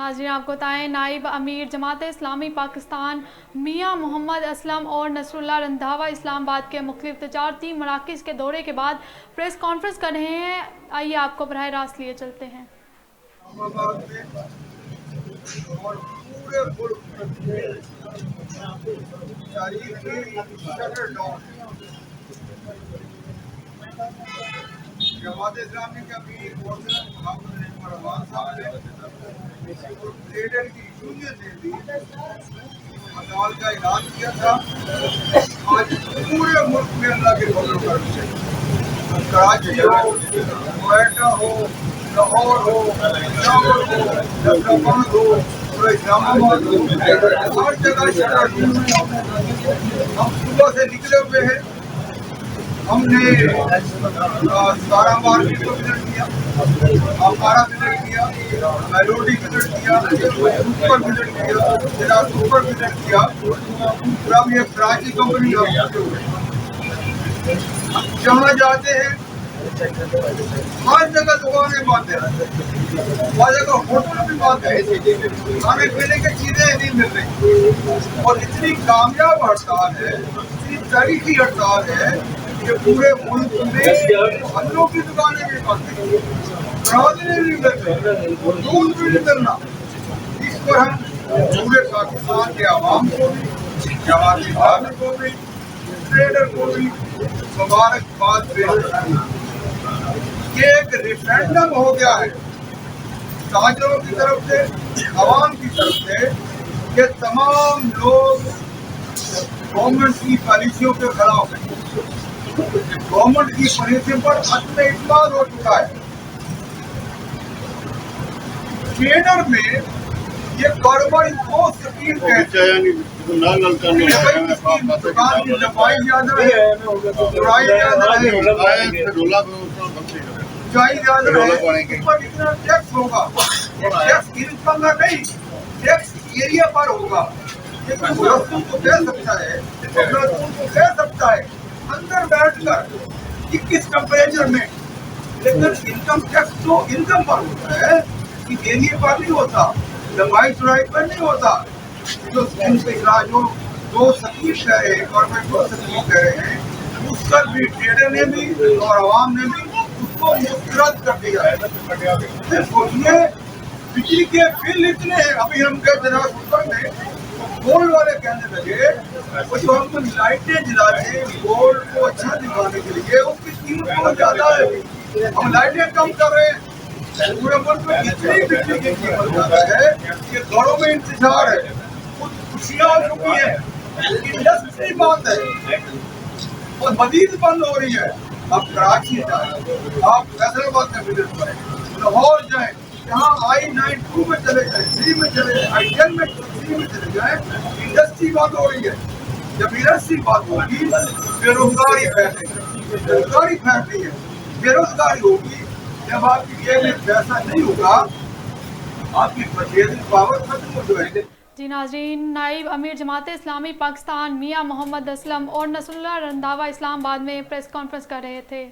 नाज़रीन, आपको बताएं, नाइब अमीर जमात इस्लामी पाकिस्तान मियां मोहम्मद असलम और नसरुल्लाह रंधावा इस्लामाबाद के मुख्तलिफ तजारती मराकिज़ के दौरे के बाद प्रेस कॉन्फ्रेंस कर रहे हैं। आइए आपको बराह रास्त लिए चलते हैं। और पूरे मुल्क में जमात इस्लामी के अमीर ट्रेडर की यूनियन ने भी हड़ताल का ऐलान किया था। आज पूरे मुल्क में अल्लाह के फजल करम से कराची हो, नोएडा हो, लाहौर हो, पेशावर हो, हैदराबाद हो, इस्लामाबाद हो, हर जगह शटर हम सुबह से निकले हुए हैं। हमने सारा मार्केट को विजिट किया, अपारा विजिट किया, मेलोडी विजिट किया, सुपर विजिट किया, जिला सुपर विजिट किया। अब ये कराची कंपनी जहाँ जाते हैं हर जगह दुकानें बंद है, हर जगह होटल भी बंद है, खाने पीने की चीजें नहीं मिल रही। और इतनी कामयाब हड़ताल है, इतनी तारीखी हड़ताल है कि पूरे मुल्क में फलों की दुकानें भी बंद है, राजने नहीं मिल रही, दूध भी नहीं मिलना। इस पर हम पूरे पाकिस्तान के आवाम को भी, जमात इस्लामी को भी, ट्रेडर को भी मुबारकबाद पेश करना। ये एक रेफरेंडम हो गया है ताजरों की तरफ से, आवाम की तरफ से, कि तमाम लोग गवर्नमेंट की पॉलिसियों के खिलाफ हैं। गवर्नमेंट की पॉलिसी पर अदम इत्मीनान हो चुका है। ट्रेडर में ये कारोबारी दो स्कीम लंबाई ज्यादा है, चौड़ाई ज्यादा है, ऊंचाई ज्यादा है, पर इतना टैक्स होगा। टैक्स इनकम का नहीं, टैक्स एरिया पर होगा। ये मुलज़्ज़म को कह सकता है, मुलज़्ज़म को कह सकता है अंदर बैठकर 21 टेम्परेचर में, लेकिन इनकम टैक्स तो इनकम पर होता है, एरिया पर नहीं होता, लंबाई चौड़ाई पर नहीं होता। जो स्कीम के खिलाफ जो दो सकीम कह रहे हैं, गवर्नमेंट दो सकीम कह रहे हैं, उस पर भी ट्रेडर ने भी और आवाम ने भी उसको मुस्तरद कर दिया है। सोचिए, बिजली के बिल इतने हैं। अभी हम गए जनाब ऊपर में, गोल्ड वाले कहने लगे वो जो हम लाइटें जलाते हैं गोल्ड को अच्छा दिखाने के लिए, उसकी कीमत बहुत ज्यादा है, हम लाइटें कम कर रहे हैं। पूरे मुल्क में इतनी बिजली की कीमत ज्यादा है कि घरों में इंतजार है, कुछ खुशियां हो चुकी है, इंडस्ट्री बंद है और मजीद बंद हो रही है। आप कराची जाए, आप फैसलाबाद में विजिट करें, लाहौर जाए, यहाँ I-92 में चले जाए, 3 में चले जाए, I-10 में 3 में चले जाए, इंडस्ट्री बंद हो रही है। जब इंडस्ट्री बंद होगी बेरोजगारी फैलेगी, बेरोजगारी फैल रही है, बेरोजगारी होगी। जब आपकी जेब में पैसा नहीं होगा, आपकी परचेजिंग पावर खत्म हो जाएगी। जी नाज़रीन, नाइब अमीर जमात इस्लामी पाकिस्तान मियां मोहम्मद असलम और नसरुल्लाह रंधावा इस्लामाबाद में प्रेस कॉन्फ्रेंस कर रहे थे।